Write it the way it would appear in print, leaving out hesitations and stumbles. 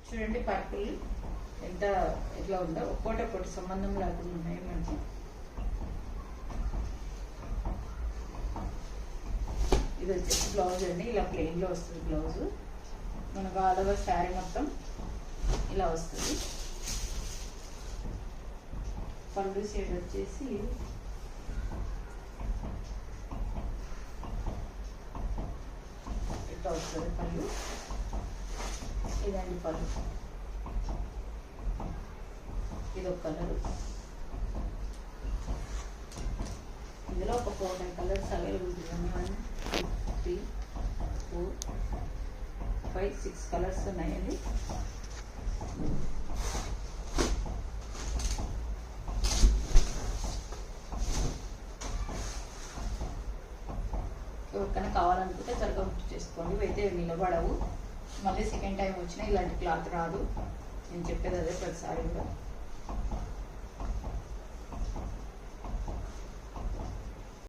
చూడండి పర్పుల్ ఎంత ఎట్లా ఉందో, ఒక్కోటి సంబంధం లేకుండా ఉన్నాయి మనకి. ఇది వచ్చేసి బ్లౌజ్ అండి, ఇలా ప్లెయిన్లో వస్తుంది బ్లౌజ్. మనకు ఆల్ ఓవర్ శారీ మొత్తం ఇలా వస్తుంది. పళ్ళు షేడ్ వచ్చేసి ఇట్లా వస్తుంది పళ్ళు. ఇదండి పళ్ళు. ఇది ఒక కలర్. ఇందులో ఒక 4 కలర్స్ అవైలబుల్ ఉన్నాయి. 3, 4, 5, 6 కలర్స్ ఉన్నాయండి. ఎవరికైనా కావాలనుకుంటే త్వరగా బుక్ చేసుకోండి. అయితే నిలబడవు, మళ్ళీ సెకండ్ టైం వచ్చినా ఇలాంటి క్లాత్ రాదు. నేను చెప్పేది అదే ప్రతిసారి కూడా.